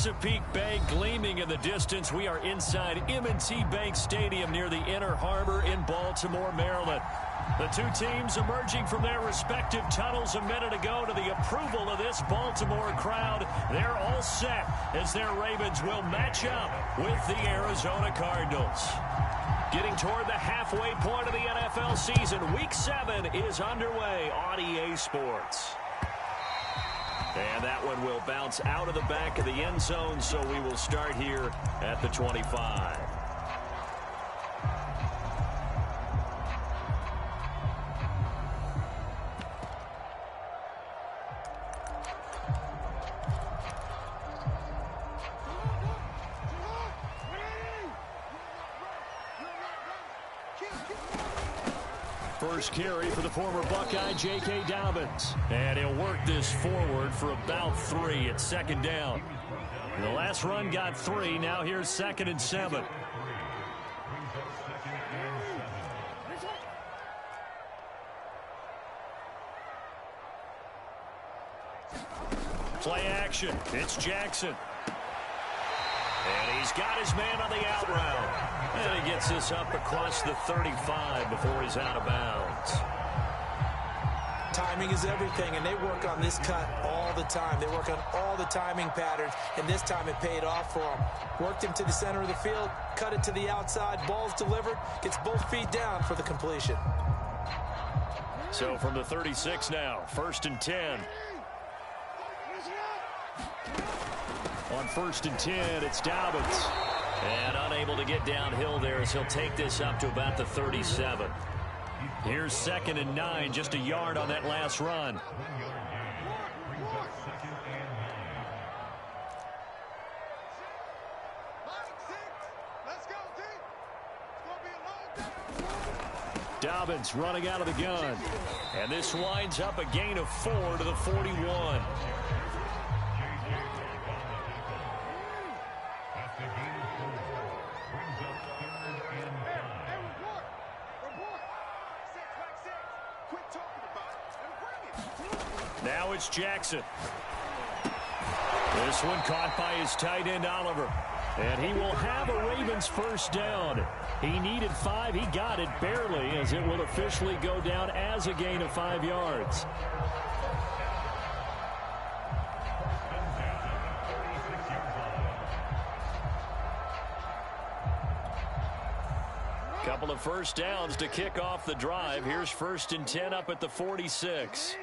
Chesapeake Bay gleaming in the distance. We are inside M&T Bank Stadium near the Inner Harbor in Baltimore, Maryland. The two teams emerging from their respective tunnels a minute ago to the approval of this Baltimore crowd. They're all set as their Ravens will match up with the Arizona Cardinals. Getting toward the halfway point of the NFL season, Week 7 is underway on EA Sports. And that one will bounce out of the back of the end zone, so we will start here at the 25. First carry for the former Buckeye, J.K. Dobbins. And he'll work this forward for about 3 at second down. The last run got 3. Now here's 2nd and 7. Play action. It's Jackson. And he's got his man on the out route. And he gets this up across the 35 before he's out of bounds. Timing is everything, and they work on this cut all the time. They work on all the timing patterns, and this time it paid off for him. Worked him to the center of the field, cut it to the outside, ball's delivered, gets both feet down for the completion. So from the 36 now, 1st and 10. On 1st and 10, it's Dobbins. And unable to get downhill there as he'll take this up to about the 37. Here's 2nd and 9, just a yard on that last run. Dobbins running out of the gun. And this winds up a gain of 4 to the 41. Now it's Jackson. This one caught by his tight end, Oliver. And he will have a Ravens first down. He needed 5. He got it barely, as it will officially go down as a gain of 5 yards. Couple of first downs to kick off the drive. Here's 1st and 10 up at the 46.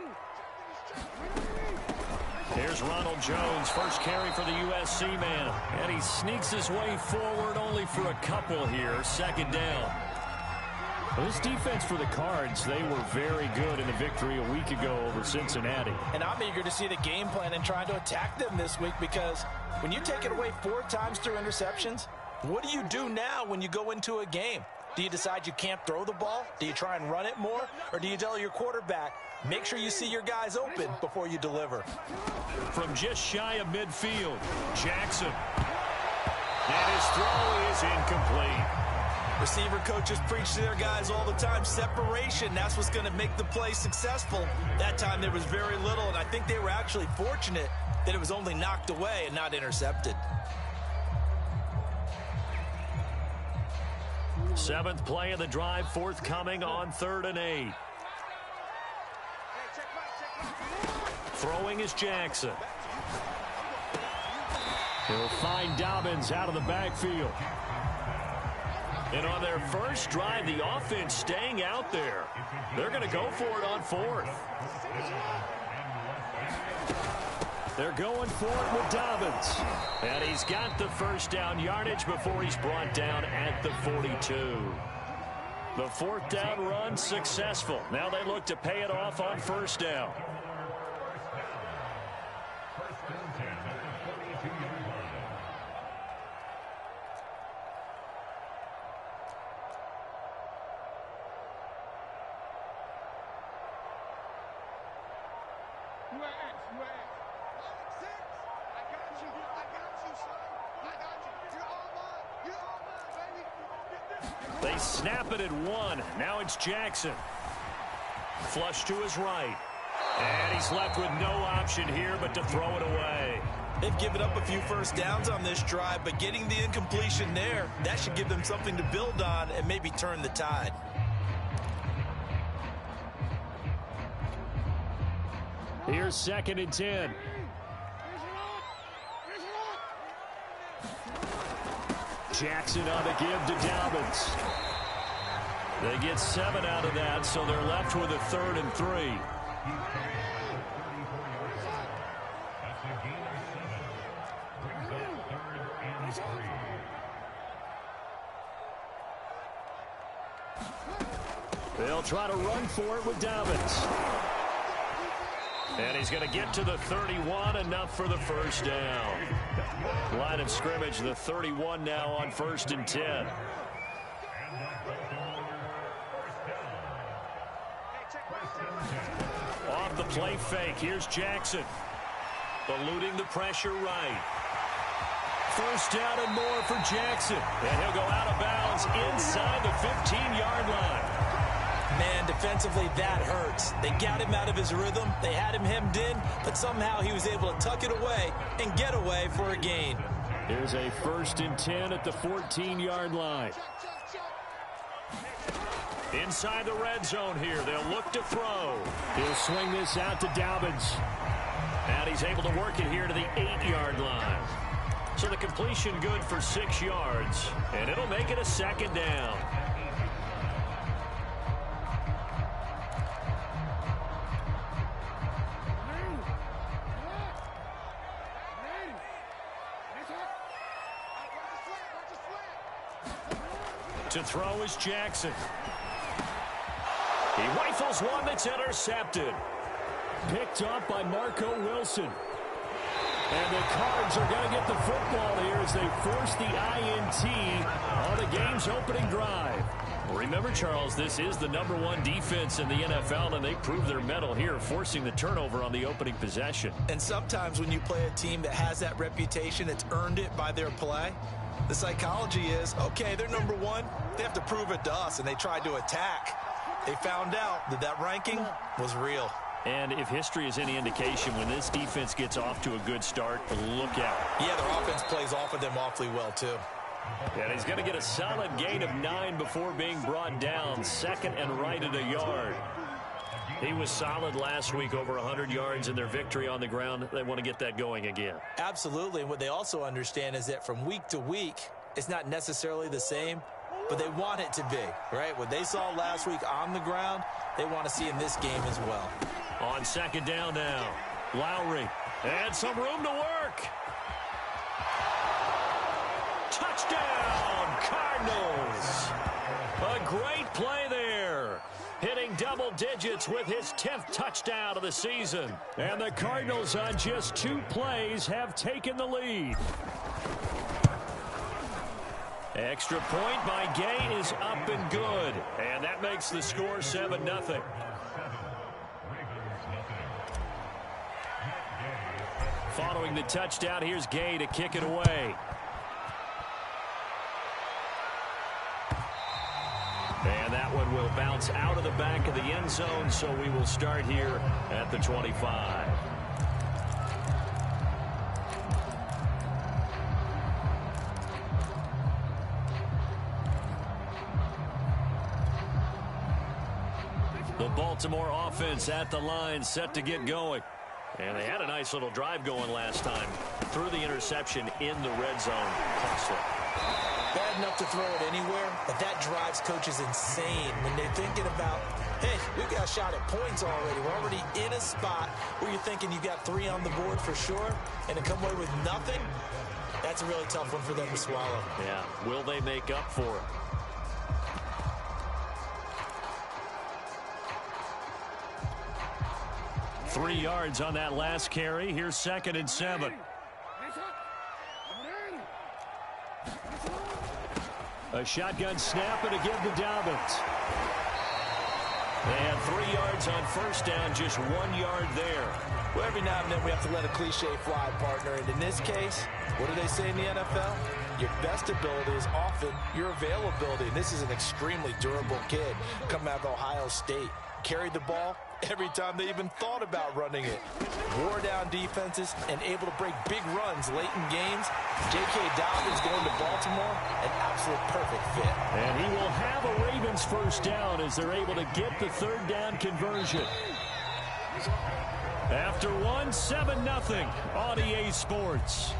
Here's Ronald Jones, first carry for the USC man. And he sneaks his way forward only for a couple here. 2nd down. Well, this defense for the Cards, they were very good in the victory a week ago over Cincinnati. And I'm eager to see the game plan and trying to attack them this week, because when you take it away 4 times through interceptions, what do you do now when you go into a game? Do you decide you can't throw the ball? Do you try and run it more? Or do you tell your quarterback, make sure you see your guys open before you deliver? From just shy of midfield, Jackson. And his throw is incomplete. Receiver coaches preach to their guys all the time. Separation, that's what's going to make the play successful. That time there was very little, and I think they were actually fortunate that it was only knocked away and not intercepted. 7th play of the drive, forthcoming on 3rd and 8. Throwing is Jackson. He'll find Dobbins out of the backfield. And on their first drive, the offense staying out there. They're going to go for it on 4th. They're going for it with Dobbins. And he's got the first down yardage before he's brought down at the 42. The 4th down run successful. Now they look to pay it off on 1st down. They snap it at 1. Now it's Jackson. Flush to his right. And he's left with no option here but to throw it away. They've given up a few first downs on this drive, but getting the incompletion there, that should give them something to build on and maybe turn the tide. Here's 2nd and 10. Jackson on the give to Dobbins. They get 7 out of that, so they're left with a 3rd and 3. They'll try to run for it with Dobbins. And he's going to get to the 31, enough for the first down. Line of scrimmage, the 31 now on 1st and 10. Off the play fake, here's Jackson. Eluding the pressure right. First down and more for Jackson. And he'll go out of bounds inside the 15-yard line. Man, defensively, that hurts. They got him out of his rhythm. They had him hemmed in, but somehow he was able to tuck it away and get away for a gain. Here's a 1st and 10 at the 14-yard line. Inside the red zone here. They'll look to throw. He'll swing this out to Dobbins. And he's able to work it here to the 8-yard line. So the completion good for 6 yards. And it'll make it a 2nd down. To throw is Jackson. He rifles one that's intercepted. Picked up by Marco Wilson. And the Cards are going to get the football here as they force the INT on the game's opening drive. Remember, Charles, this is the #1 defense in the NFL, and they prove their mettle here, forcing the turnover on the opening possession. And sometimes when you play a team that has that reputation, it's earned it by their play. The psychology is, okay, they're #1. They have to prove it to us, and they tried to attack. They found out that that ranking was real. And if history is any indication, when this defense gets off to a good start, look out. Yeah, their offense plays off of them awfully well, too. And he's going to get a solid gain of 9 before being brought down. 2nd and right at a yard. He was solid last week, over 100 yards in their victory on the ground. They want to get that going again. Absolutely. And what they also understand is that from week to week, it's not necessarily the same, but they want it to be, right? What they saw last week on the ground, they want to see in this game as well. On 2nd down now, Lowry, and some room to work. Touchdown, Cardinals. A great play there. Hitting double digits with his 10th touchdown of the season. And the Cardinals on just 2 plays have taken the lead. Extra point by Gay is up and good. And that makes the score 7-0. Following the touchdown, here's Gay to kick it away. And that one will bounce out of the back of the end zone, so we will start here at the 25. The Baltimore offense at the line, set to get going. And they had a nice little drive going last time. Threw the interception in the red zone. Costly. Bad enough to throw it anywhere, but that drives coaches insane when they're thinking about, hey, we've got a shot at points already. We're already in a spot where you're thinking you got 3 on the board for sure, and to come away with nothing, that's a really tough one for them to swallow. Yeah, will they make up for it? Three yards on that last carry. Here's 2nd and 7. A shotgun snap and a give to Dobbins. They had 3 yards on first down, just 1 yard there. Well, every now and then we have to let a cliche fly, partner. And in this case, what do they say in the NFL? Your best ability is often your availability. And this is an extremely durable kid coming out of Ohio State. Carried the ball every time they even thought about running it. Wore down defenses and able to break big runs late in games. J.K. Dobbins going to Baltimore, an absolute perfect fit. And he will have a Ravens first down as they're able to get the third down conversion. After 7-0 on EA Sports.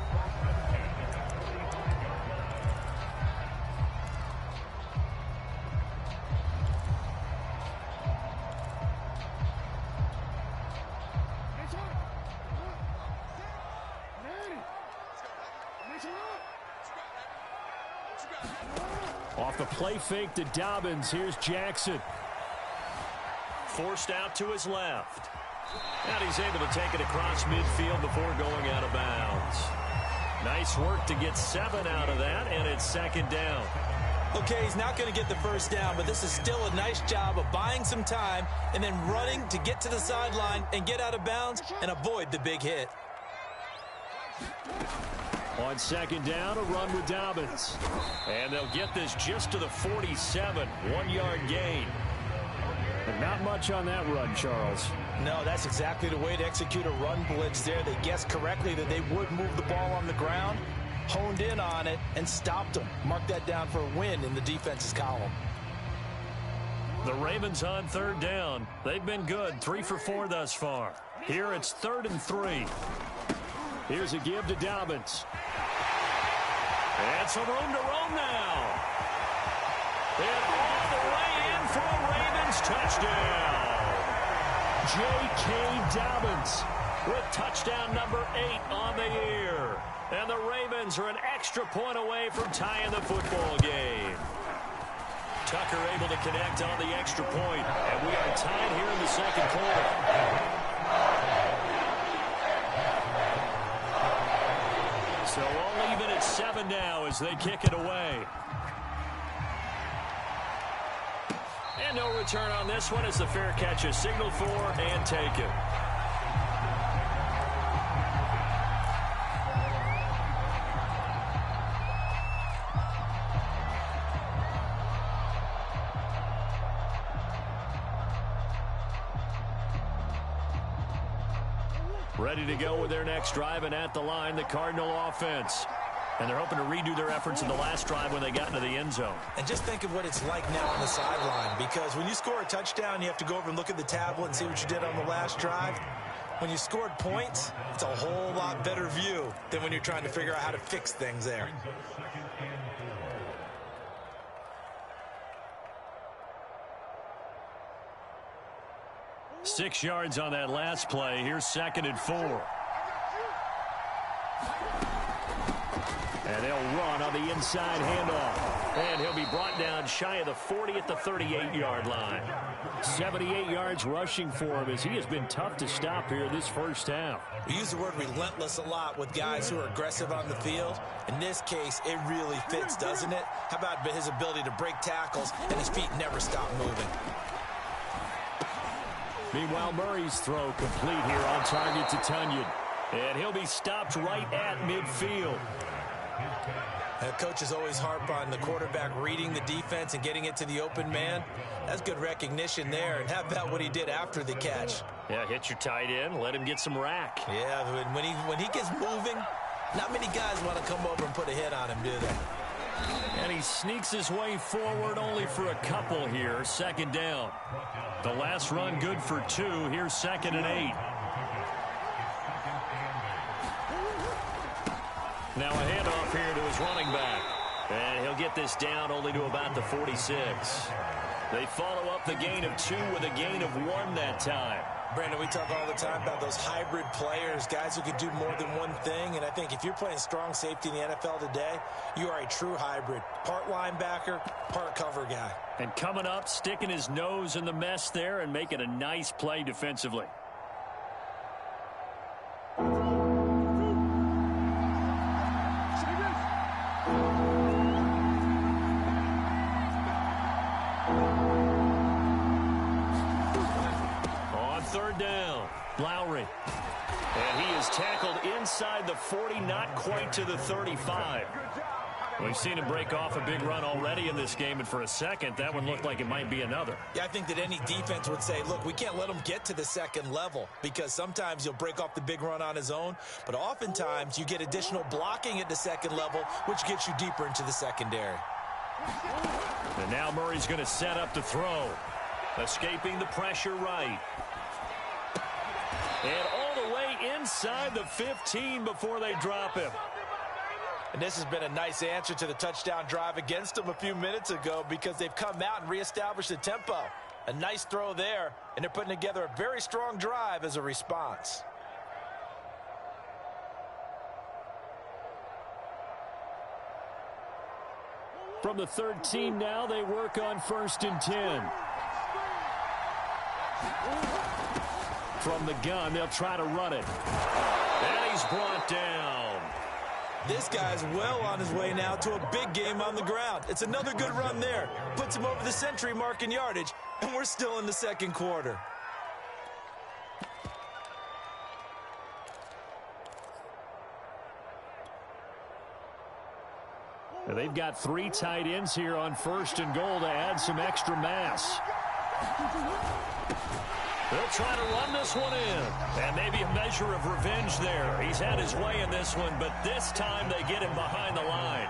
Off the play fake to Dobbins, here's Jackson. Forced out to his left. And he's able to take it across midfield before going out of bounds. Nice work to get 7 out of that, and it's second down. Okay, he's not going to get the first down, but this is still a nice job of buying some time and then running to get to the sideline and get out of bounds and avoid the big hit. On second down, a run with Dobbins. And they'll get this just to the 47, 1-yard gain. And not much on that run, Charles. No, that's exactly the way to execute a run blitz there. They guessed correctly that they would move the ball on the ground, honed in on it, and stopped them. Mark that down for a win in the defense's column. The Ravens on third down. They've been good, 3 for 4 thus far. Here it's 3rd and 3. Here's a give to Dobbins. And some room to roam now. And all the way in for a Ravens touchdown. J.K. Dobbins with touchdown number 8 on the year. And the Ravens are an extra point away from tying the football game. Tucker able to connect on the extra point. And we are tied here in the second quarter. So all even at 7 now as they kick it away. And no return on this one as the fair catch is signaled for and taken. Ready to go with their next drive, and at the line, the Cardinal offense. And they're hoping to redo their efforts in the last drive when they got into the end zone. And just think of what it's like now on the sideline, because when you score a touchdown, you have to go over and look at the tablet and see what you did on the last drive. When you scored points, it's a whole lot better view than when you're trying to figure out how to fix things there. Six yards on that last play. Here's 2nd and 4. And they'll run on the inside handoff. And he'll be brought down shy of the 40 at the 38-yard line. 78 yards rushing for him as he has been tough to stop here this first half. We use the word relentless a lot with guys who are aggressive on the field. In this case, it really fits, doesn't it? How about his ability to break tackles and his feet never stop moving? Meanwhile, Murray's throw complete here on target to Tunyon. And he'll be stopped right at midfield. Coaches always harp on the quarterback reading the defense and getting it to the open man. That's good recognition there. And how about what he did after the catch? Yeah, hit your tight end, let him get some rack. Yeah, when he gets moving, not many guys want to come over and put a hit on him, do they? And he sneaks his way forward only for a couple here. 2nd down. The last run good for 2. Here's 2nd and 8. Now a handoff here to his running back. And he'll get this down only to about the 46. They follow up the gain of 2 with a gain of 1 that time. Brandon, we talk all the time about those hybrid players, guys who can do more than one thing. And I think if you're playing strong safety in the NFL today, you are a true hybrid. Part linebacker, part cover guy. And coming up, sticking his nose in the mess there and making a nice play defensively. Lowry. And he is tackled inside the 40, not quite to the 35. We've seen him break off a big run already in this game, and for a second, that one looked like it might be another. Yeah, I think that any defense would say, look, we can't let him get to the second level, because sometimes he'll break off the big run on his own, but oftentimes you get additional blocking at the second level, which gets you deeper into the secondary. And now Murray's going to set up to throw. Escaping the pressure right. And all the way inside the 15 before they drop him. And this has been a nice answer to the touchdown drive against them a few minutes ago, because they've come out and reestablished the tempo. A nice throw there, and they're putting together a very strong drive as a response. From the 13 now, they work on 1st and 10. From the gun, they'll try to run it. And he's brought down. This guy's well on his way now to a big game on the ground. It's another good run there. Puts him over the century mark in yardage, and we're still in the second quarter. They've got 3 tight ends here on 1st and goal to add some extra mass. They'll try to run this one in. And maybe a measure of revenge there. He's had his way in this one, but this time they get him behind the line.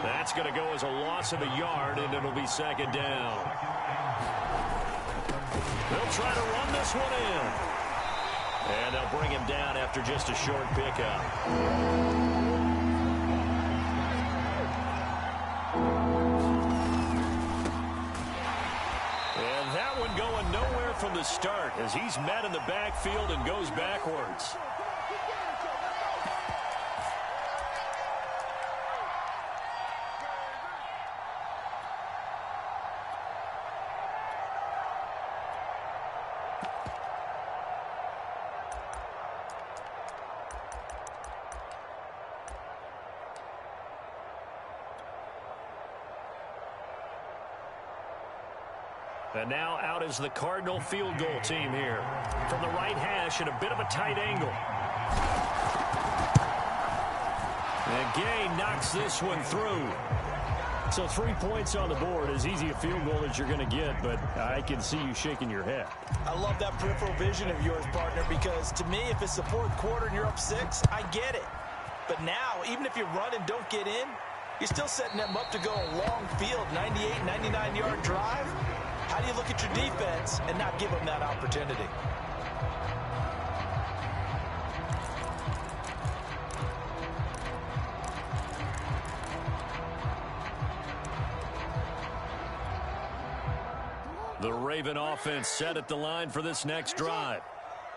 That's going to go as a loss of a yard, and it'll be 2nd down. They'll try to run this one in. And they'll bring him down after just a short pickup. Going nowhere from the start as he's met in the backfield and goes backwards. And now out is the Cardinal field goal team here. From the right hash at a bit of a tight angle. And Gay knocks this one through. So 3 points on the board. As easy a field goal as you're going to get, but I can see you shaking your head. I love that peripheral vision of yours, partner, because to me, if it's the 4th quarter and you're up 6, I get it. But now, even if you run and don't get in, you're still setting them up to go a long field, 98, 99-yard drive. How do you look at your defense and not give them that opportunity? The Raven offense set at the line for this next drive.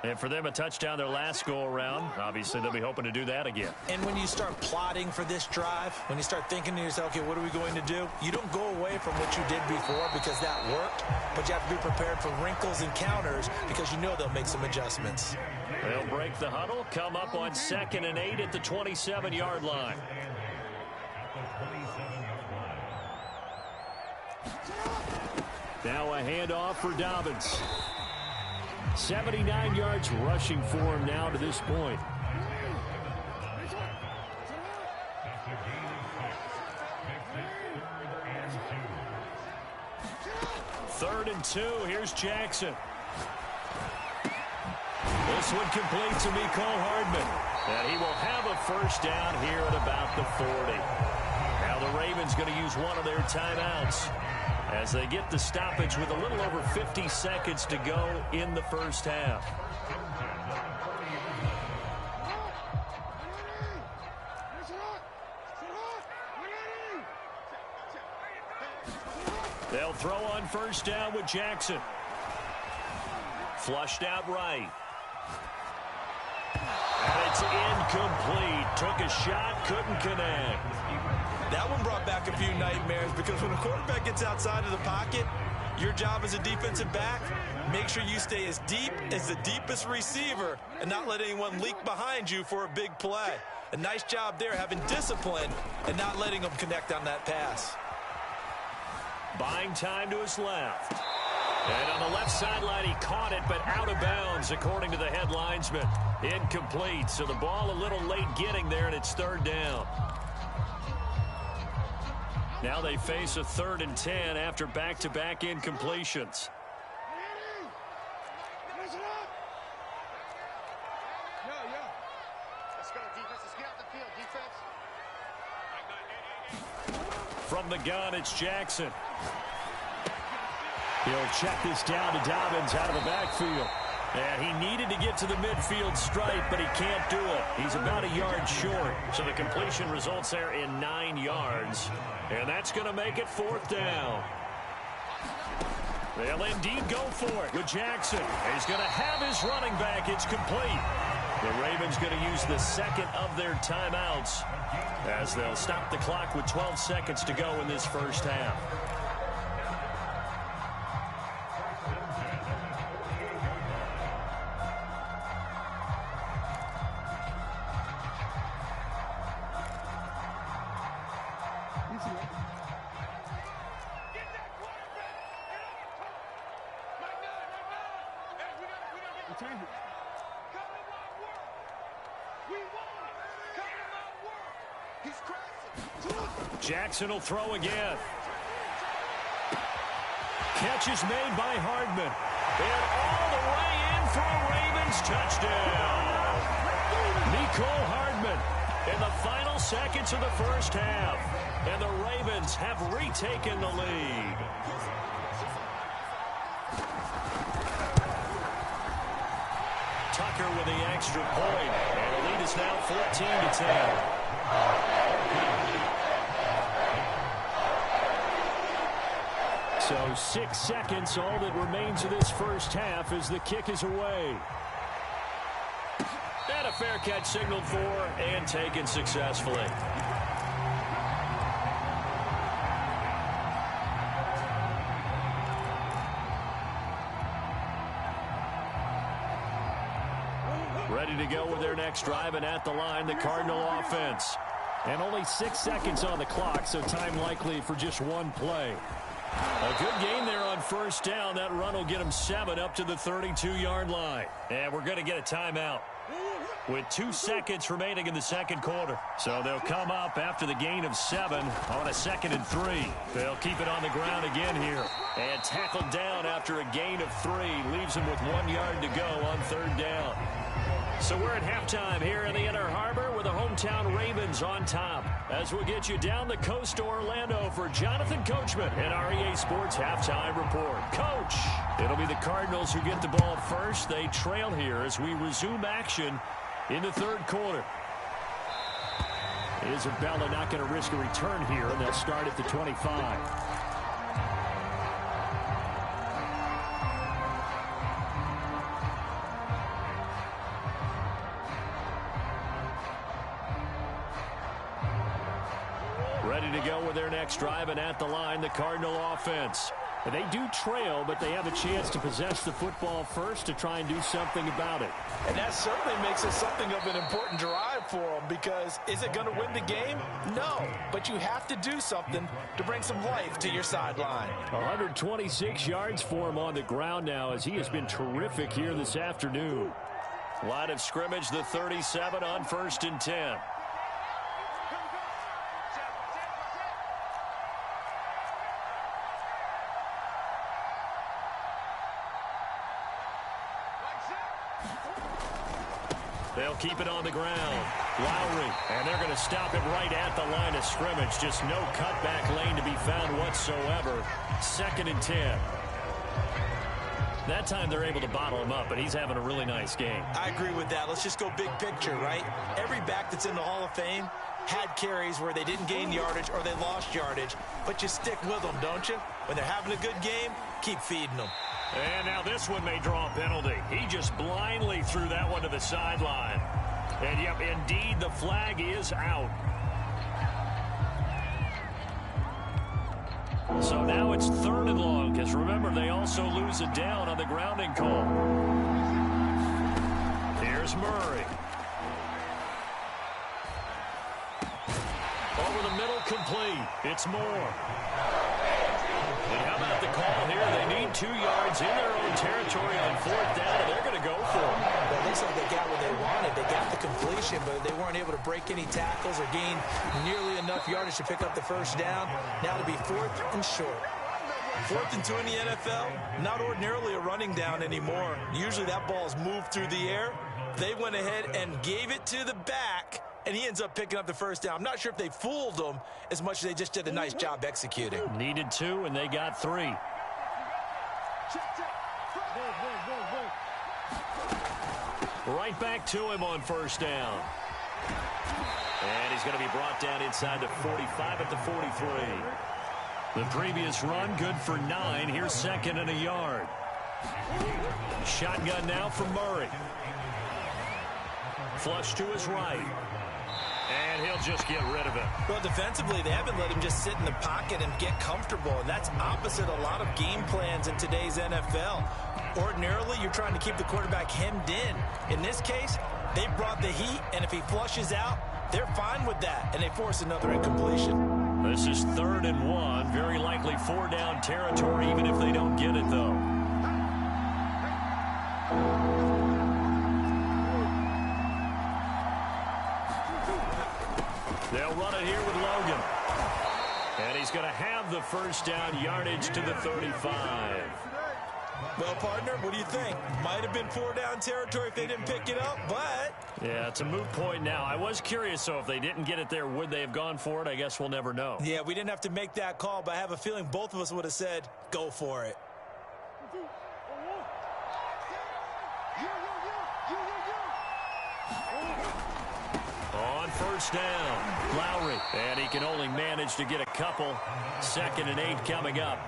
And for them, a touchdown their last go-around. Obviously, they'll be hoping to do that again. And when you start plotting for this drive, when you start thinking to yourself, okay, what are we going to do? You don't go away from what you did before because that worked, but you have to be prepared for wrinkles and counters because you know they'll make some adjustments. They'll break the huddle, come up on 2nd and 8 at the 27-yard line. Now a handoff for Dobbins. 79 yards rushing for him now to this point. Third and 2. Here's Jackson. This one complete to Mecole Hardman. And he will have a first down here at about the 40. Now the Ravens going to use one of their timeouts as they get the stoppage with a little over 50 seconds to go in the first half. They'll throw on first down with Jackson. Flushed out right. And it's incomplete. Took a shot, couldn't connect. That one brought back a few nightmares because when a quarterback gets outside of the pocket, your job as a defensive back, make sure you stay as deep as the deepest receiver and not let anyone leak behind you for a big play. A nice job there having discipline and not letting them connect on that pass. Buying time to his left. And on the left sideline, he caught it, but out of bounds, according to the head linesman. Incomplete, so the ball a little late getting there, and it's third down. Now they face a 3rd and 10 after back-to-back incompletions. From the gun, it's Jackson. He'll check this down to Dobbins out of the backfield. And he needed to get to the midfield stripe, but he can't do it. He's about a yard short. So the completion results there in 9 yards. And that's going to make it 4th down. They'll indeed go for it with Jackson. He's going to have his running back. It's complete. The Ravens going to use the second of their timeouts as they'll stop the clock with 12 seconds to go in this first half. Jackson will throw again. Catch is made by Hardman. And all the way in for a Ravens touchdown. Nicole Hardman in the final seconds of the first half. And the Ravens have retaken the lead. Tucker with the extra point. And the lead is now 14-10. So 6 seconds, all that remains of this first half as the kick is away. And a fair catch signaled for and taken successfully. Ready to go with their next drive, and at the line, the Cardinal offense. And only 6 seconds on the clock, so time likely for just one play. A good game there on first down. That run will get them 7 up to the 32-yard line. And we're going to get a timeout with 2 seconds remaining in the second quarter. So they'll come up after the gain of 7 on a 2nd and 3. They'll keep it on the ground again here. And tackled down after a gain of 3. Leaves them with 1 yard to go on 3rd down. So we're at halftime here in the Inner Harbor with the hometown Ravens on top. As we'll get you down the coast to Orlando for Jonathan Coachman and our EA Sports Halftime Report. Coach, it'll be the Cardinals who get the ball first. They trail here as we resume action in the 3rd quarter. Isabella not going to risk a return here, and they'll start at the 25. Ready to go with their next drive, and at the line, the Cardinal offense. And they do trail, but they have a chance to possess the football first to try and do something about it. And that certainly makes it something of an important drive for them, because is it going to win the game? No, but you have to do something to bring some life to your sideline. 126 yards for him on the ground now, as he has been terrific here this afternoon. Line of scrimmage, the 37 on 1st and 10. They'll keep it on the ground. Lowry, and they're going to stop it right at the line of scrimmage. Just no cutback lane to be found whatsoever. 2nd and 10. That time they're able to bottle him up, but he's having a really nice game. I agree with that. Let's just go big picture, right? Every back that's in the Hall of Fame had carries where they didn't gain yardage or they lost yardage, but you stick with them, don't you? When they're having a good game, keep feeding them. And now this one may draw a penalty. He just blindly threw that one to the sideline. And, yep, indeed, the flag is out. So now it's 3rd and long, because remember, they also lose it down on the grounding call. Here's Murray. Over the middle, complete. It's Moore. And how about the call here? They need 2 yards in their own territory on 4th down, and they're going to go for it. Well, it looks like they got what they wanted. They got the completion, but they weren't able to break any tackles or gain nearly enough yardage to pick up the first down. Now to be 4th and short. 4th and 2 in the NFL, not ordinarily a running down anymore. Usually that ball's moved through the air. They went ahead and gave it to the back, and he ends up picking up the first down. I'm not sure if they fooled him as much as they just did a nice job executing. Needed 2, and they got 3. Right back to him on first down. And he's going to be brought down inside the 45 at the 43. The previous run, good for 9. Here's 2nd and a yard. Shotgun now for Murray. Flush to his right. And he'll just get rid of it. Well, defensively, they haven't let him just sit in the pocket and get comfortable, and that's opposite a lot of game plans in today's NFL. Ordinarily, you're trying to keep the quarterback hemmed in. In this case, they brought the heat, and if he flushes out, they're fine with that, and they force another incompletion. This is 3rd and 1. Very likely 4-down territory, even if they don't get it, though. They'll run it here with Logan. And he's going to have the first down, yardage to the 35. Well, partner, what do you think? Might have been 4-down territory if they didn't pick it up, but... Yeah, it's a moot point now. I was curious, so if they didn't get it there, would they have gone for it? I guess we'll never know. Yeah, we didn't have to make that call, but I have a feeling both of us would have said, go for it. On first down, Lowry. And he can only manage to get a couple. 2nd and 8 coming up.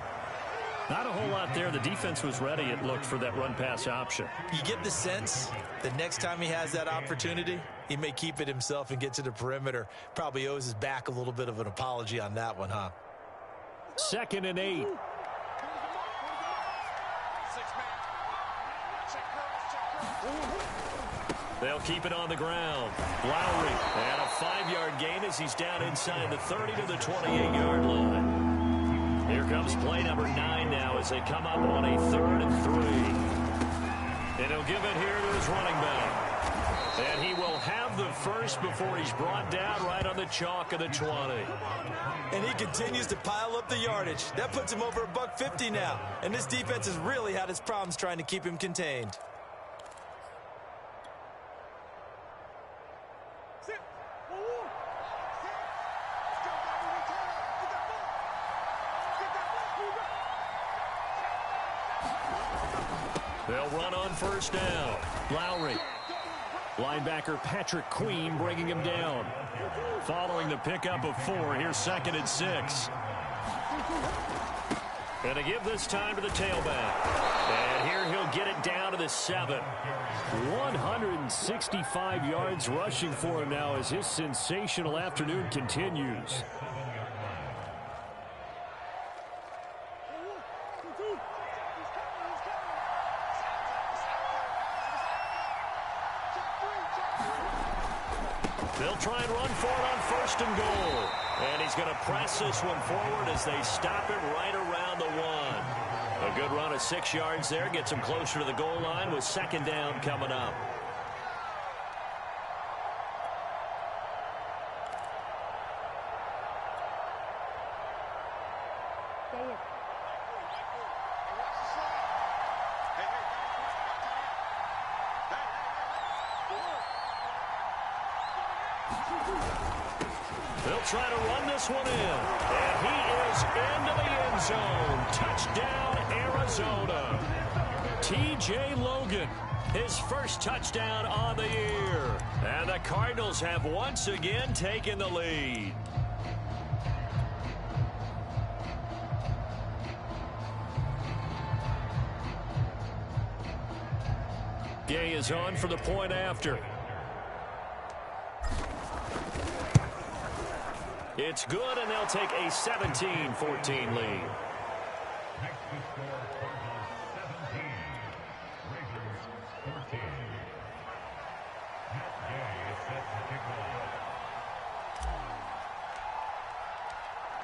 Not a whole lot there. The defense was ready, it looked, for that run-pass option. You get the sense that next time he has that opportunity, he may keep it himself and get to the perimeter. Probably owes his back a little bit of an apology on that one, huh? 2nd and 8. They'll keep it on the ground. Lowry, and a 5-yard gain as he's down inside the 30 to the 28-yard line. Here comes play number 9 now as they come up on a 3rd and 3. And he'll give it here to his running back. And he will have the first before he's brought down right on the chalk of the 20. And he continues to pile up the yardage. That puts him over $150 now. And this defense has really had its problems trying to keep him contained. They'll run on first down. Lowry. Linebacker Patrick Queen bringing him down. Following the pickup of 4, here's 2nd and 6. And to give this time to the tailback. And here he'll get it down to the 7. 165 yards rushing for him now as his sensational afternoon continues. They'll try and run for it on 1st and goal. And he's going to press this one forward as they stop it right around the 1. A good run of 6 yards there. Gets him closer to the goal line with 2nd down coming up. They'll try to run this one in. And he is into the end zone. Touchdown, Arizona. T.J. Logan, his first touchdown on the year. And the Cardinals have once again taken the lead. Gay is on for the point after. It's good, and they'll take a 17-14 lead.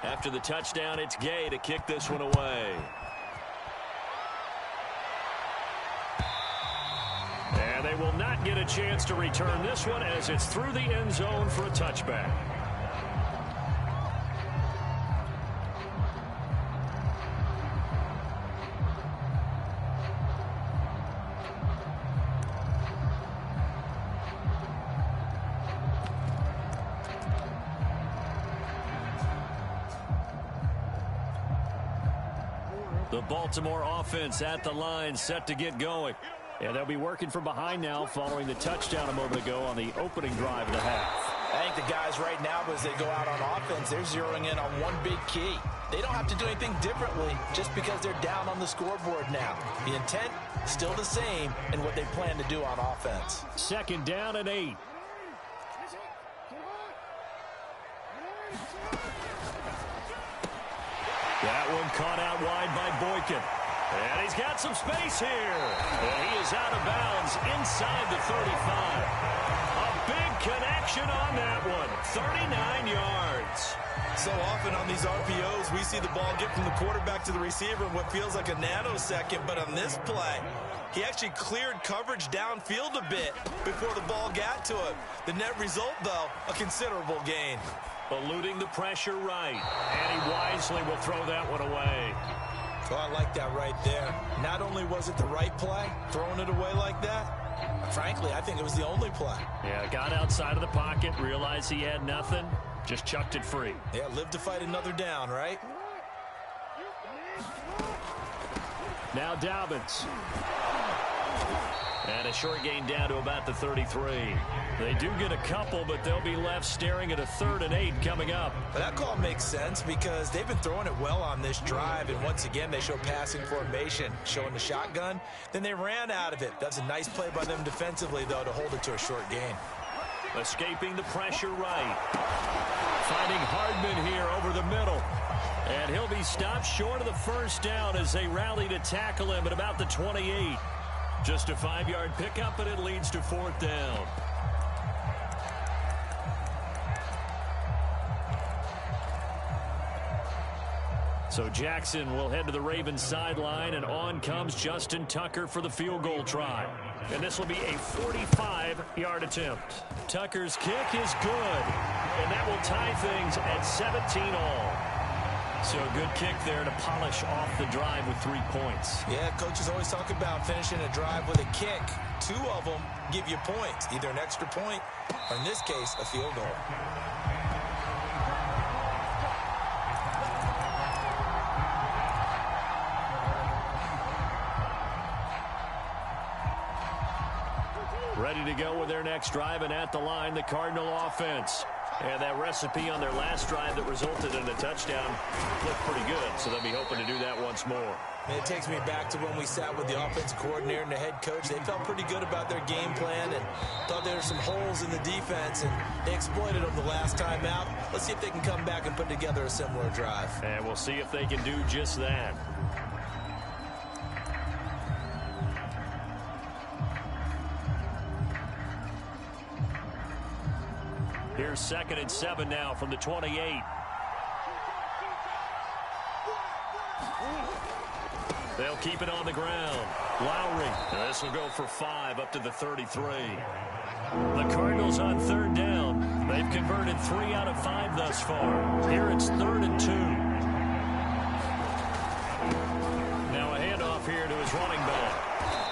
After the touchdown, it's Gay to kick this one away. will not get a chance to return this one as it's through the end zone for a touchback. The Baltimore offense at the line, set to get going. And they'll be working from behind now following the touchdown a moment ago on the opening drive of the half. I think the guys right now, as they go out on offense, they're zeroing in on one big key. They don't have to do anything differently just because they're down on the scoreboard now. The intent still the same in what they plan to do on offense. 2nd down and 8. That one caught out wide by Boykin. And he's got some space here. And he is out of bounds inside the 35. A big connection on that one. 39 yards. So often on these RPOs, we see the ball get from the quarterback to the receiver in what feels like a nanosecond. But on this play, he actually cleared coverage downfield a bit before the ball got to him. The net result, though, a considerable gain. Eluding the pressure right. And he wisely will throw that one away. Oh, I like that right there. Not only was it the right play, throwing it away like that, frankly, I think it was the only play. Yeah, got outside of the pocket, realized he had nothing, just chucked it free. Yeah, live to fight another down, right? Now Dobbins. And a short gain down to about the 33. They do get a couple, but they'll be left staring at a 3rd and 8 coming up. But that call makes sense because they've been throwing it well on this drive, and once again they show passing formation, showing the shotgun. Then they ran out of it. That's a nice play by them defensively, though, to hold it to a short gain. Escaping the pressure right. Finding Hardman here over the middle. And he'll be stopped short of the 1st down as they rally to tackle him at about the 28. Just a 5-yard pickup, and it leads to 4th down. So Jackson will head to the Ravens sideline, and on comes Justin Tucker for the field goal try. And this will be a 45-yard attempt. Tucker's kick is good, and that will tie things at 17-all. So a good kick there to polish off the drive with 3 points. Yeah, coaches always talk about finishing a drive with a kick. 2 of them give you points, either an extra point or, in this case, a field goal. Ready to go with their next drive, and at the line, the Cardinal offense. And that recipe on their last drive that resulted in a touchdown looked pretty good, so they'll be hoping to do that once more. And it takes me back to when we sat with the offensive coordinator and the head coach. They felt pretty good about their game plan and thought there were some holes in the defense, and they exploited them the last time out. Let's see if they can come back and put together a similar drive. And we'll see if they can do just that. Here's 2nd and 7 now from the 28. They'll keep it on the ground. Lowry. This will go for 5 up to the 33. The Cardinals on 3rd down. They've converted 3 out of 5 thus far. Here it's 3rd and 2. Now a handoff here to his running back.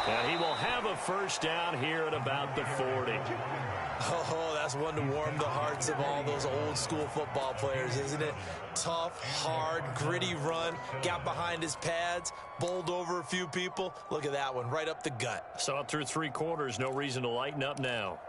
And he will have a 1st down here at about the 40. Oh, that's one to warm the hearts of all those old school football players, isn't it? Tough, hard, gritty run, got behind his pads, bowled over a few people. Look at that one, right up the gut. Saw it through 3 quarters, no reason to lighten up now.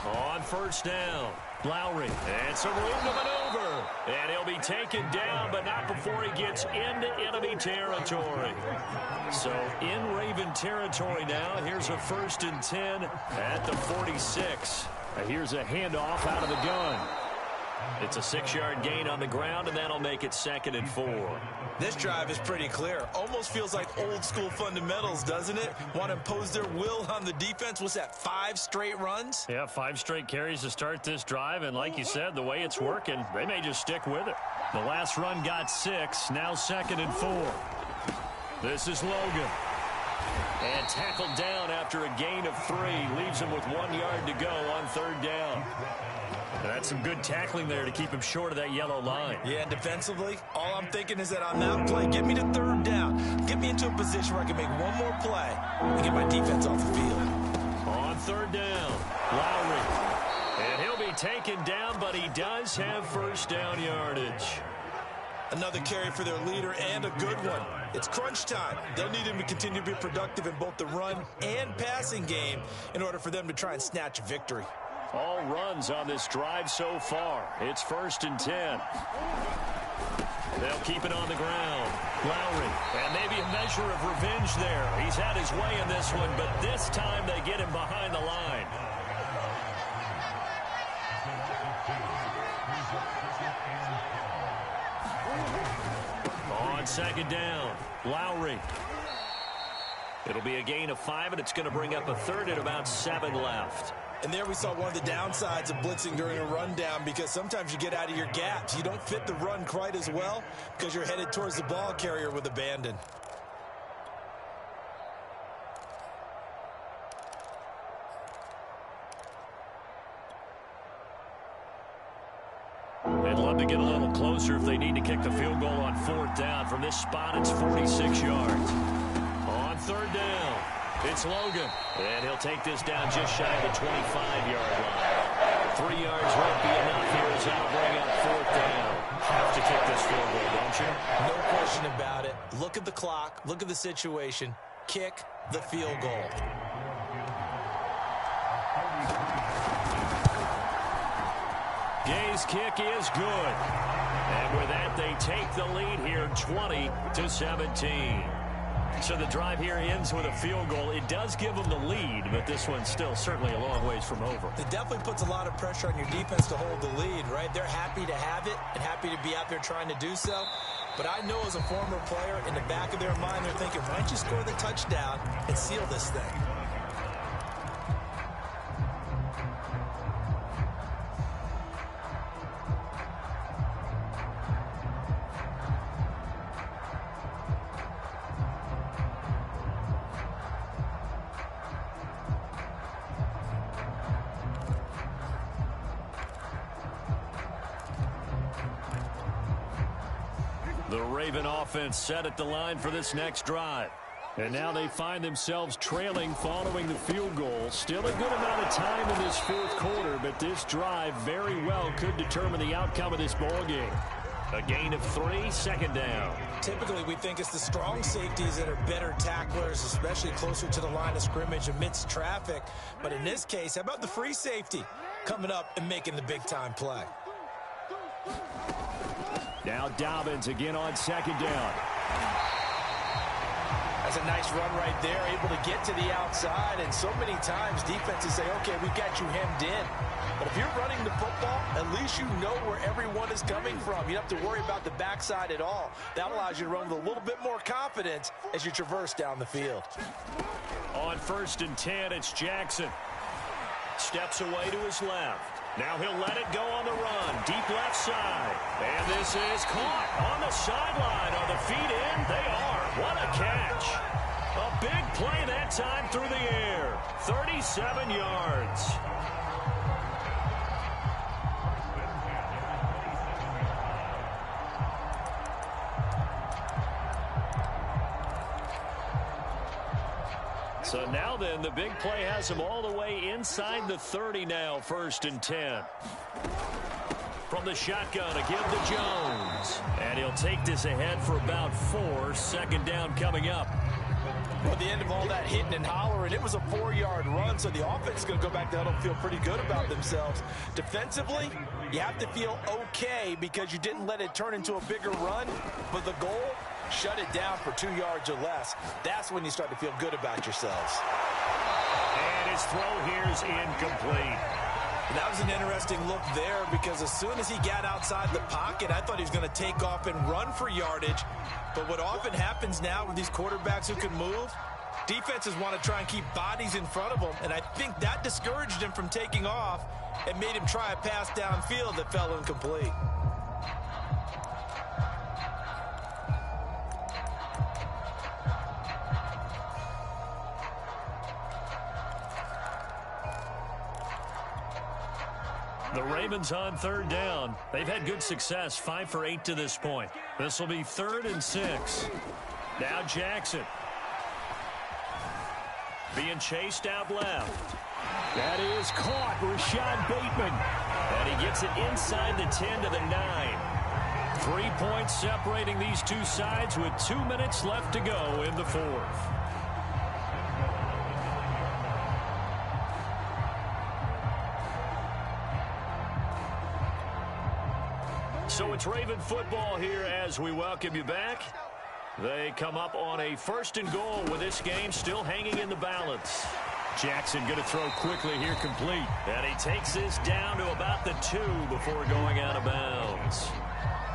On 1st down, Lowry, and some room to maneuver. And he'll be taken down, but not before he gets into enemy territory. So in Raven territory now, here's a 1st and 10 at the 46. And here's a handoff out of the gun. It's a 6-yard gain on the ground, and that'll make it 2nd and 4. This drive is pretty clear. Almost feels like old school fundamentals, doesn't it? Want to impose their will on the defense. What's that, 5 straight runs? Yeah, 5 straight carries to start this drive, and like you said, the way it's working, they may just stick with it. The last run got 6, now 2nd and 4. This is Logan. And tackled down after a gain of 3. Leaves him with 1 yard to go on 3rd down. That's some good tackling there to keep him short of that yellow line. Yeah, and defensively, all I'm thinking is that on that play, get me to 3rd down. Get me into a position where I can make one more play and get my defense off the field. On 3rd down, Lowry. And he'll be taken down, but he does have 1st down yardage. Another carry for their leader and a good one. It's crunch time. They'll need him to continue to be productive in both the run and passing game in order for them to try and snatch a victory. All runs on this drive so far. It's 1st and 10. They'll keep it on the ground. Lowry, and maybe a measure of revenge there. He's had his way in this one, but this time they get him behind the line. On 2nd down, Lowry. It'll be a gain of 5, and it's going to bring up a 3rd at about 7 left. And there we saw one of the downsides of blitzing during a rundown, because sometimes you get out of your gaps. You don't fit the run quite as well because you're headed towards the ball carrier with abandon. They'd love to get a little closer if they need to kick the field goal on 4th down. From this spot, it's 46 yards. On 3rd down, it's Logan. And he'll take this down just shy of the 25-yard line. 3 yards won't be enough here as that'll bring up 4th down. Have to kick this field goal, don't you? No question about it. Look at the clock. Look at the situation. Kick the field goal. Gay's kick is good. And with that, they take the lead here 20-17. So the drive here ends with a field goal. It does give them the lead, but this one's still certainly a long ways from over. It definitely puts a lot of pressure on your defense to hold the lead, right? They're happy to have it and happy to be out there trying to do so. But I know as a former player, in the back of their mind, they're thinking, why don't you score the touchdown and seal this thing? The Raven offense set at the line for this next drive. And now they find themselves trailing following the field goal. Still a good amount of time in this 4th quarter, but this drive very well could determine the outcome of this ball game. A gain of 3, 2nd down. Typically, we think it's the strong safeties that are better tacklers, especially closer to the line of scrimmage amidst traffic. But in this case, how about the free safety coming up and making the big-time play? Now Dobbins again on 2nd down. That's a nice run right there, able to get to the outside. And so many times defenses say, okay, we've got you hemmed in. But if you're running the football, at least you know where everyone is coming from. You don't have to worry about the backside at all. That allows you to run with a little bit more confidence as you traverse down the field. On 1st and 10, it's Jackson. Steps away to his left. Now he'll let it go on the run. Deep left side. And this is caught on the sideline. Are the feet in? They are. What a catch. A big play that time through the air. 37 yards. So now then, the big play has him all the way inside the 30 now, 1st and 10. From the shotgun, a give to Jones. And he'll take this ahead for about 4, 2nd down coming up. Well, at the end of all that hitting and hollering, it was a 4-yard run, so the offense is going to go back to huddle and feel pretty good about themselves. Defensively, you have to feel okay because you didn't let it turn into a bigger run, but the goal, shut it down for 2 yards or less. That's when you start to feel good about yourselves. And his throw here is incomplete. That was an interesting look there because as soon as he got outside the pocket, I thought he was going to take off and run for yardage. But what often happens now with these quarterbacks who can move, defenses want to try and keep bodies in front of them, and I think that discouraged him from taking off and made him try a pass downfield that fell incomplete. The Ravens on third down. They've had good success, 5 for 8 to this point. This will be 3rd and 6. Now Jackson. Being chased out left. That is caught. Rashad Bateman. And he gets it inside the 10 to the 9. 3 points separating these two sides with 2 minutes left to go in the 4th. So it's Raven football here as we welcome you back. They come up on a 1st and goal with this game still hanging in the balance. Jackson going to throw quickly here, complete. And he takes this down to about the 2 before going out of bounds.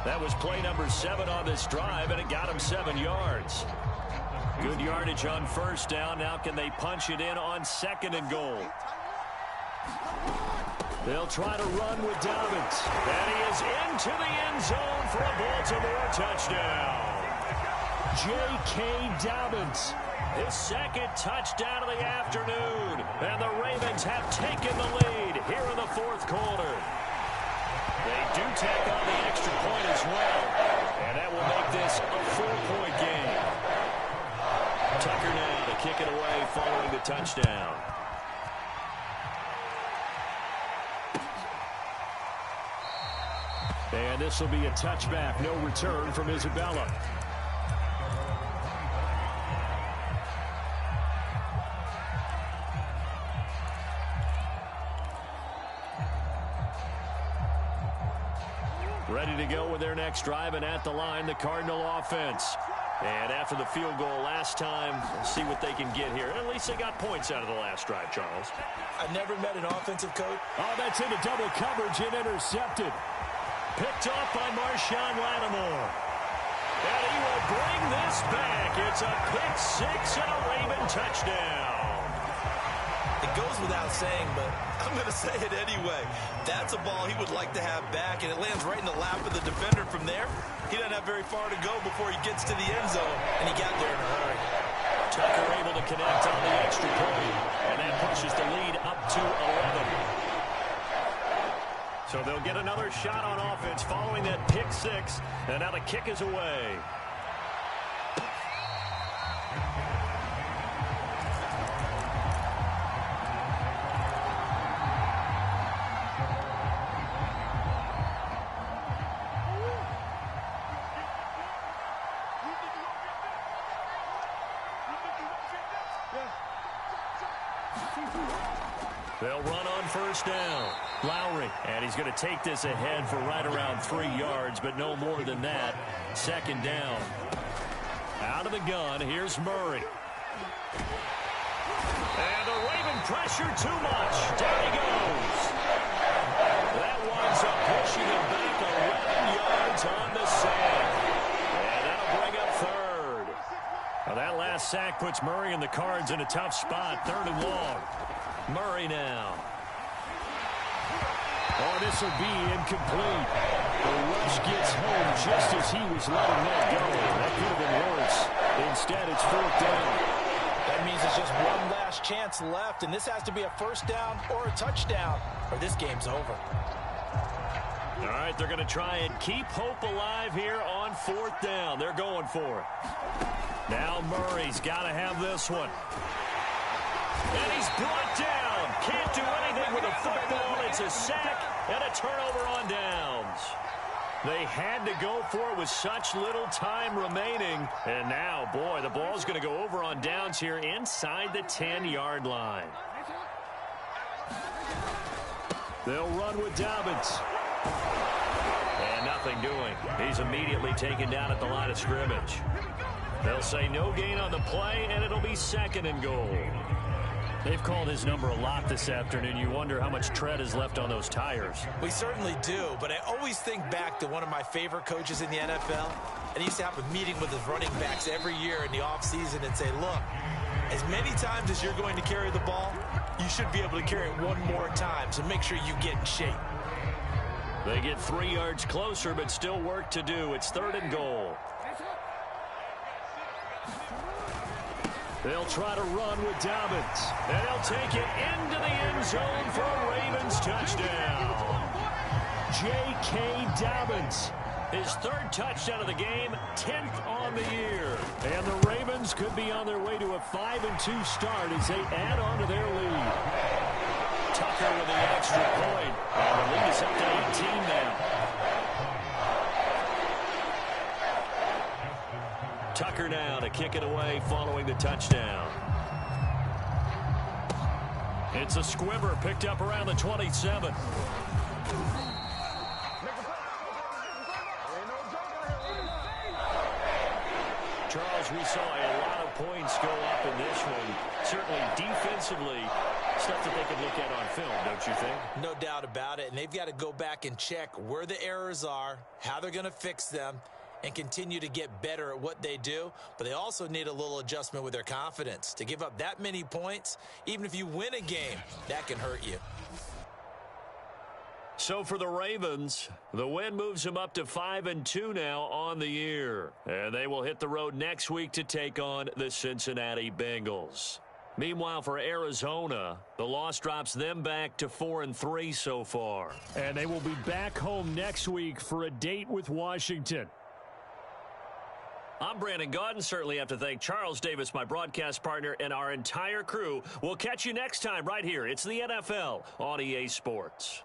That was play number 7 on this drive, and it got him 7 yards. Good yardage on 1st down. Now can they punch it in on 2nd and goal? They'll try to run with Dobbins. And he is into the end zone for a Baltimore touchdown. J.K. Dobbins, his 2nd touchdown of the afternoon. And the Ravens have taken the lead here in the 4th quarter. They do tack on the extra point as well. And that will make this a 4-point game. Tucker now to kick it away following the touchdown. And this will be a touchback. No return from Isabella. Ready to go with their next drive, and at the line, the Cardinal offense. And after the field goal last time, we'll see what they can get here. At least they got points out of the last drive, Charles. I've never met an offensive coach. Oh, that's into double coverage and intercepted. Picked off by Marshawn Lattimore. And he will bring this back. It's a pick-6 and a Raven touchdown. It goes without saying, but I'm going to say it anyway. That's a ball he would like to have back, and it lands right in the lap of the defender from there. He doesn't have very far to go before he gets to the end zone, and he got there in a hurry. Tucker able to connect on the extra point, and that pushes the lead up to 11. So they'll get another shot on offense following that pick-6, and now the kick is away. They'll run on 1st down. Lowry, and he's going to take this ahead for right around 3 yards, but no more than that. 2nd down. Out of the gun, here's Murray. And the Raven pressure too much. Down he goes. That winds up pushing him back 11 yards on the sack. And that'll bring up 3rd. Now that last sack puts Murray and the Cards in a tough spot. 3rd and long. Murray now. Oh, this will be incomplete. The rush gets home just as he was letting that go. That could have been worse. Instead, it's 4th down. That means it's just one last chance left, and this has to be a 1st down or a touchdown, or this game's over. All right, they're going to try and keep hope alive here on 4th down. They're going for it. Now Murray's got to have this one. And he's brought down. Can't do anything with a football. It's a sack and a turnover on downs. They had to go for it with such little time remaining. And now, boy, the ball's going to go over on downs here inside the 10-yard line. They'll run with Dobbins. And nothing doing. He's immediately taken down at the line of scrimmage. They'll say no gain on the play, and it'll be 2nd and goal. They've called his number a lot this afternoon. You wonder how much tread is left on those tires. We certainly do, but I always think back to one of my favorite coaches in the NFL, and he used to have a meeting with his running backs every year in the offseason and say, look, as many times as you're going to carry the ball, you should be able to carry it one more time, so make sure you get in shape. They get 3 yards closer, but still work to do. It's 3rd and goal. They'll try to run with Dobbins. And he'll take it into the end zone for a Ravens touchdown. J.K. Dobbins. His 3rd touchdown of the game, 10th on the year. And the Ravens could be on their way to a 5-2 start as they add on to their lead. Tucker with the extra point. And the lead is up to 18 now. Tucker now to kick it away following the touchdown. It's a squibber picked up around the 27. Charles, we saw a lot of points go up in this one. Certainly defensively, stuff that they could look at on film, don't you think? No doubt about it, and they've got to go back and check where the errors are, how they're going to fix them, and continue to get better at what they do. But they also need a little adjustment with their confidence. To give up that many points, even if you win a game, that can hurt you. So for the Ravens, the win moves them up to 5-2 now on the year. And they will hit the road next week to take on the Cincinnati Bengals. Meanwhile, for Arizona, the loss drops them back to 4-3 so far. And they will be back home next week for a date with Washington. I'm Brandon Gaudin. Certainly have to thank Charles Davis, my broadcast partner, and our entire crew. We'll catch you next time right here. It's the NFL on EA Sports.